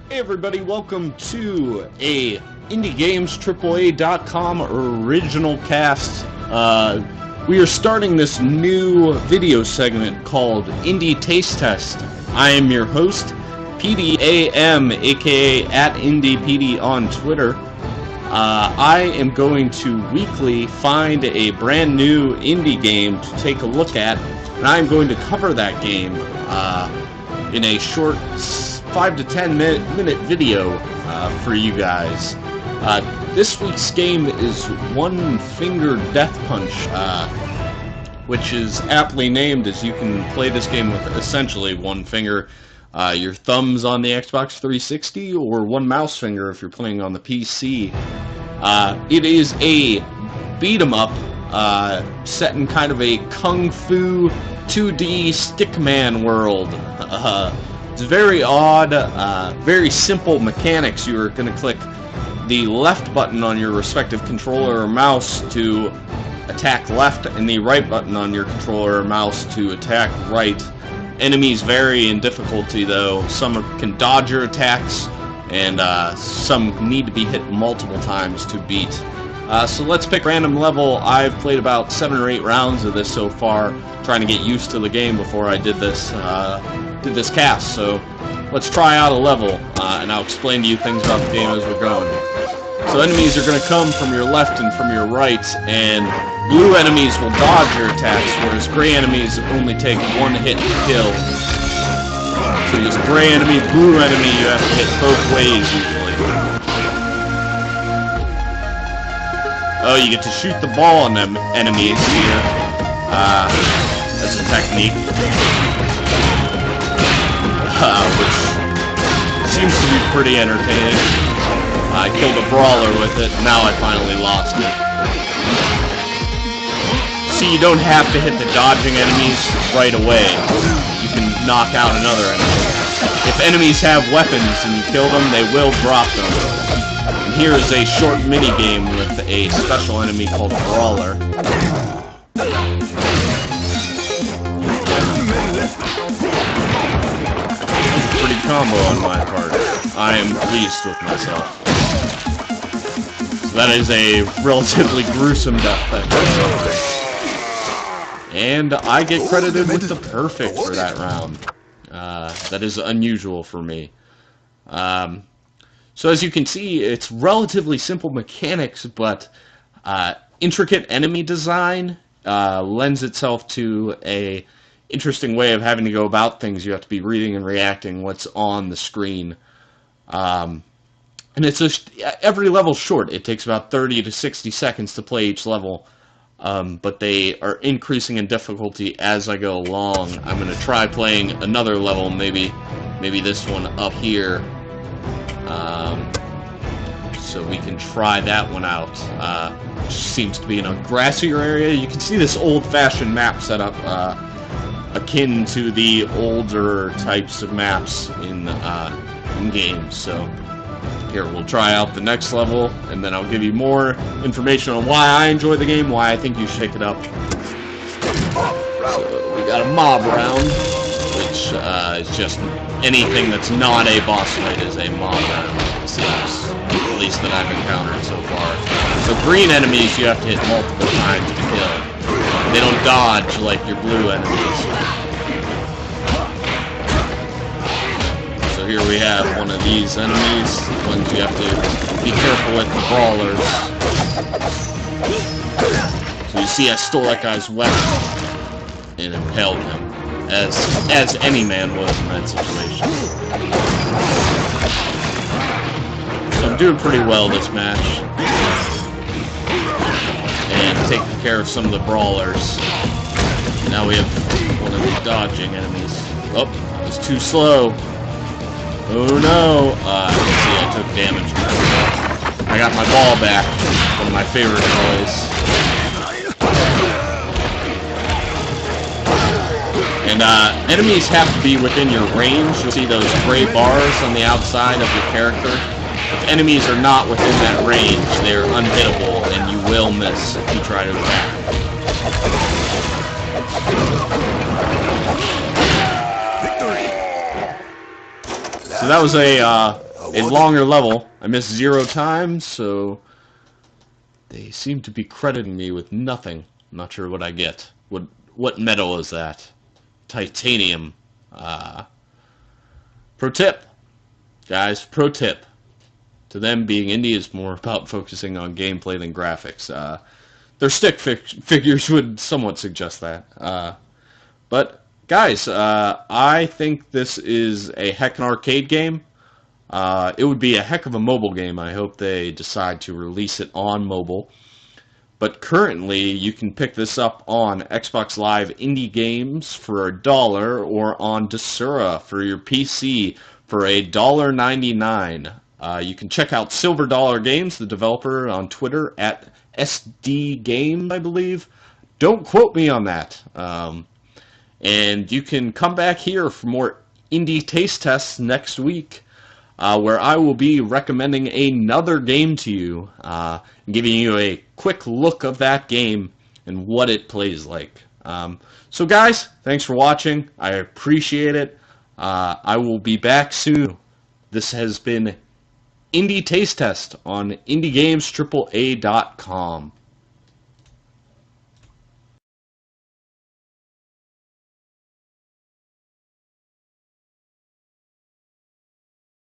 Hey everybody, welcome to a IndieGamesAAA.com original cast. We are starting this new video segment called Indie Taste Test. I am your host, Petey AM, aka @IndiePetey on Twitter. I am going to weekly find a brand new indie game to take a look at, and I am going to cover that game in a short 5 to 10 minute video for you guys. This week's game is One Finger Death Punch, which is aptly named as you can play this game with essentially one finger. Your thumbs on the Xbox 360 or one mouse finger if you're playing on the PC. It is a beat-em-up set in kind of a kung fu 2D stickman world. It's very odd, very simple mechanics. You are going to click the left button on your respective controller or mouse to attack left, and the right button on your controller or mouse to attack right. Enemies vary in difficulty, though. Some can dodge your attacks, and some need to be hit multiple times to beat. So let's pick random level. I've played about 7 or 8 rounds of this so far, trying to get used to the game before I did this cast. So let's try out a level, and I'll explain to you things about the game as we're going. So enemies are going to come from your left and from your right, and blue enemies will dodge your attacks, whereas gray enemies only take one hit to kill. So just gray enemy, blue enemy, you have to hit both ways usually. Oh, you get to shoot the ball on them enemies here as a technique, which seems to be pretty entertaining. I killed a brawler with it, now I finally lost it. See, you don't have to hit the dodging enemies right away. You can knock out another enemy. If enemies have weapons and you kill them, they will drop them. And here is a short mini-game with a special enemy called Brawler. Pretty combo on my part. I am pleased with myself. So that is a relatively gruesome death that and I get credited with the perfect for that round. That is unusual for me. So as you can see, it's relatively simple mechanics, but intricate enemy design lends itself to a interesting way of having to go about things. You have to be reading and reacting what's on the screen. And it's just, every level's short. It takes about 30 to 60 seconds to play each level. But they are increasing in difficulty as I go along. I'm going to try playing another level, maybe this one up here. So we can try that one out. Which seems to be in a grassier area. You can see this old-fashioned map setup, akin to the older types of maps in games. So here, we'll try out the next level, and then I'll give you more information on why I enjoy the game, why I think you should pick it up. So we got a mob round, which is just anything that's not a boss fight is a mob round, it seems. At least that I've encountered so far. So green enemies you have to hit multiple times to kill. They don't dodge like your blue enemies. So here we have one of these enemies, ones you have to be careful with, the brawlers. So you see I stole that guy's weapon and impaled him, as any man would in that situation. So I'm doing pretty well this match, and taking care of some of the brawlers. Now we have one of the dodging enemies. Oh, it's too slow. Oh no! See, I took damage. I got my ball back. One of my favorite toys. And enemies have to be within your range. You'll see those gray bars on the outside of your character. If enemies are not within that range, they're unhittable, and you will miss if you try to attack. So that was a a longer level. I missed 0 times, so they seem to be crediting me with nothing. I'm not sure what I get. What metal is that? Titanium. Pro tip, guys. Pro tip. To them, being indie is more about focusing on gameplay than graphics. Their stick figures would somewhat suggest that. But guys, I think this is a heck of an arcade game. It would be a heck of a mobile game. I hope they decide to release it on mobile. But currently, you can pick this up on Xbox Live Indie Games for $1 or on Desura for your PC for $1.99. You can check out Silver Dollar Games, the developer, on Twitter at SD Game, I believe. Don't quote me on that. And you can come back here for more indie taste tests next week, where I will be recommending another game to you, giving you a quick look of that game and what it plays like. So guys, thanks for watching. I appreciate it. I will be back soon. This has been Indie Taste Test on IndieGamesAAA.com.